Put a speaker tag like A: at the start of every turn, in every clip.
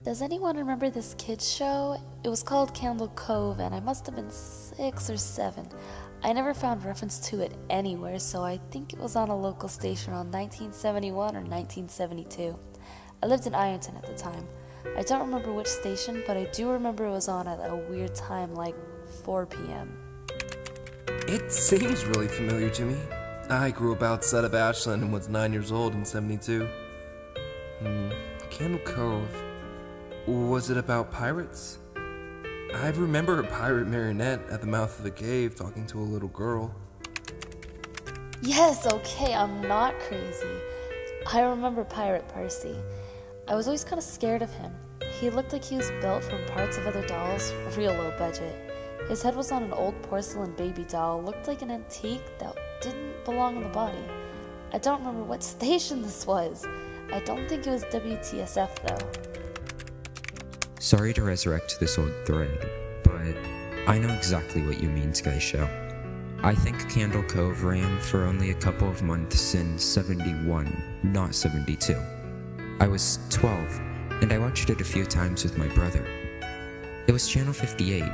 A: Does anyone remember this kids show? It was called Cove, and I must have been 6 or 7. I never found reference to it anywhere, so I think it was on a local station around 1971 or 1972. I lived in Ironton at the time. I don't remember which station, but I do remember it was on at a weird time, like 4 p.m.
B: It seems really familiar to me. I grew up outside of Ashland and was 9 years old in 72. Candle Cove. Was it about pirates? I remember a pirate marionette at the mouth of a cave talking to a little girl.
A: Yes, okay, I'm not crazy. I remember Pirate Percy. I was always kind of scared of him. He looked like he was built from parts of other dolls, real low budget. His head was on an old porcelain baby doll, looked like an antique that didn't belong in the body. I don't remember what station this was. I don't think it was WTSF though.
C: Sorry to resurrect this old thread, but I know exactly what you mean, Sky Show. I think Candle Cove ran for only a couple of months in 71, not 72. I was 12, and I watched it a few times with my brother. It was Channel 58,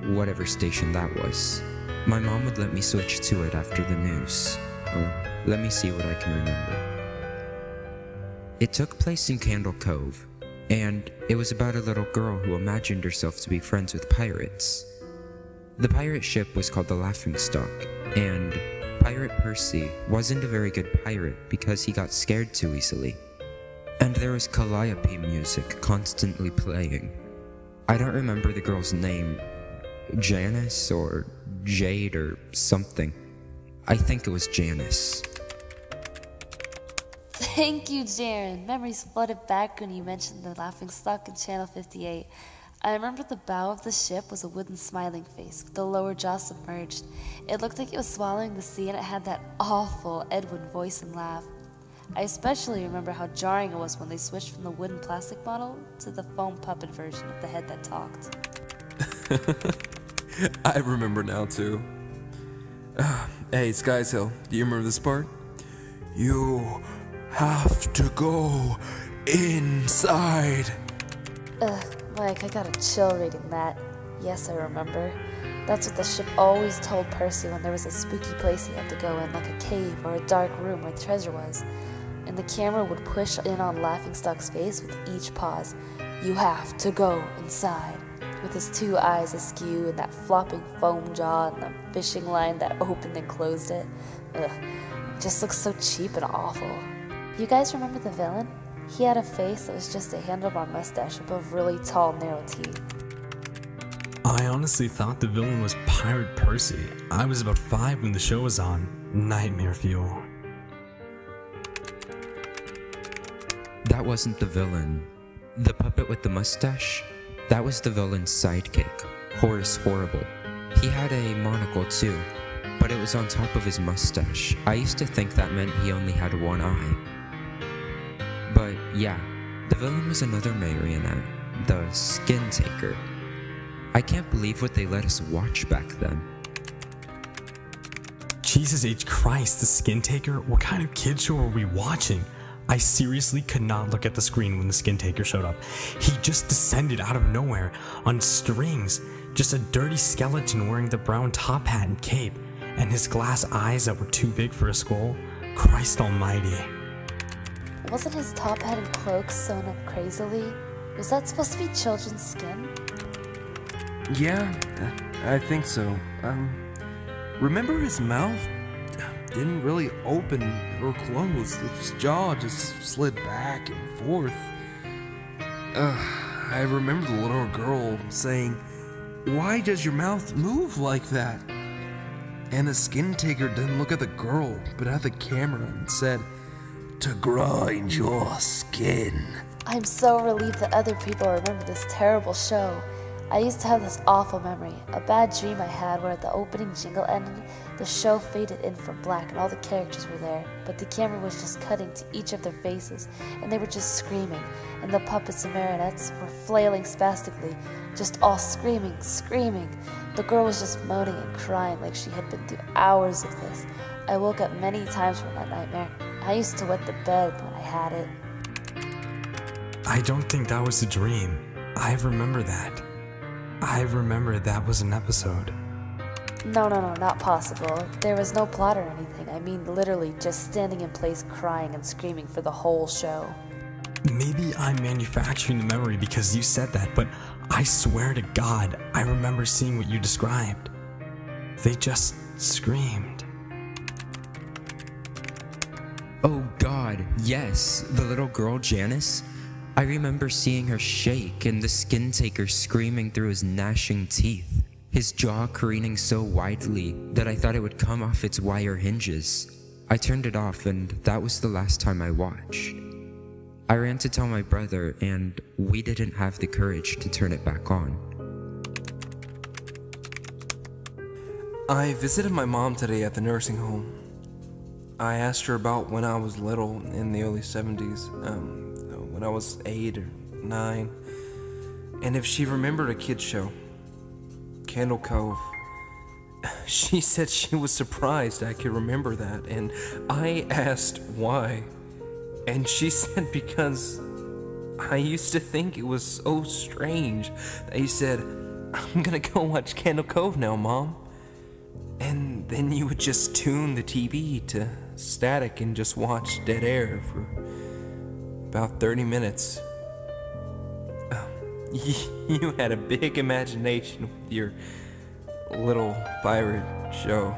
C: whatever station that was. My mom would let me switch to it after the news. Let me see what I can remember. It took place in Candle Cove, and it was about a little girl who imagined herself to be friends with pirates. The pirate ship was called the Laughingstock, and Pirate Percy wasn't a very good pirate because he got scared too easily. And there was calliope music constantly playing. I don't remember the girl's name, Janice or Jade or something. I think it was Janice.
A: Thank you, Jaren. Memories flooded back when you mentioned the Laughingstock in Channel 58. I remember the bow of the ship was a wooden smiling face with the lower jaw submerged. It looked like it was swallowing the sea, and it had that awful Edwin voice and laugh. I especially remember how jarring it was when they switched from the wooden plastic model to the foam puppet version of the head that talked.
B: I remember now too. Hey, Skies Hill, do you remember this part? You have to go inside.
A: Mike, I got a chill reading that. Yes, I remember. That's what the ship always told Percy when there was a spooky place he had to go in, like a cave or a dark room where the treasure was. And the camera would push in on Laughingstock's face with each pause. You have to go inside. With his 2 eyes askew and that flopping foam jaw and the fishing line that opened and closed it. It just looks so cheap and awful. You guys remember the villain? He had a face that was just a handlebar mustache above really tall, narrow teeth.
D: I honestly thought the villain was Pirate Percy. I was about 5 when the show was on. Nightmare fuel.
C: That wasn't the villain. The puppet with the mustache? That was the villain's sidekick, Horace Horrible. He had a monocle too, but it was on top of his mustache. I used to think that meant he only had one eye. But yeah, the villain was another marionette, the Skin Taker. I can't believe what they let us watch back then.
D: Jesus H. Christ, the Skin Taker? What kind of kid show were we watching? I seriously could not look at the screen when the Skin Taker showed up. He just descended out of nowhere on strings, just a dirty skeleton wearing the brown top hat and cape, and his glass eyes that were too big for a skull. Christ almighty.
A: Wasn't his top hat and cloak sewn up crazily? Was that supposed to be children's skin?
B: Yeah, I think so. Remember his mouth didn't really open or close. His jaw just slid back and forth. I remember the little girl saying, "Why does your mouth move like that?" And the Skin Taker didn't look at the girl, but at the camera and said, "To grind your skin."
A: I'm so relieved that other people remember this terrible show. I used to have this awful memory, a bad dream I had where at the opening jingle ended, the show faded in from black and all the characters were there, but the camera was just cutting to each of their faces, and they were just screaming, and the puppets and marionettes were flailing spastically, just all screaming, screaming. The girl was just moaning and crying like she had been through hours of this. I woke up many times from that nightmare. I used to wet the bed when I had it.
D: I don't think that was a dream. I remember that. I remember that was an episode.
A: No, not possible. There was no plot or anything. I mean, literally just standing in place crying and screaming for the whole show.
D: Maybe I'm manufacturing the memory because you said that, but I swear to God, I remember seeing what you described. They just screamed.
C: Oh God, yes, the little girl Janice. I remember seeing her shake and the skin taker screaming through his gnashing teeth, his jaw careening so widely that I thought it would come off its wire hinges. I turned it off and that was the last time I watched. I ran to tell my brother and we didn't have the courage to turn it back on.
B: I visited my mom today at the nursing home. I asked her about when I was little in the early 70s, when I was 8 or 9, and if she remembered a kid's show, Candle Cove. She said she was surprised I could remember that, and I asked why, and she said because I used to think it was so strange. They said, "I'm gonna go watch Candle Cove now, Mom." And then you would just tune the TV to static and just watch dead air for about 30 minutes. You had a big imagination with your little pirate show.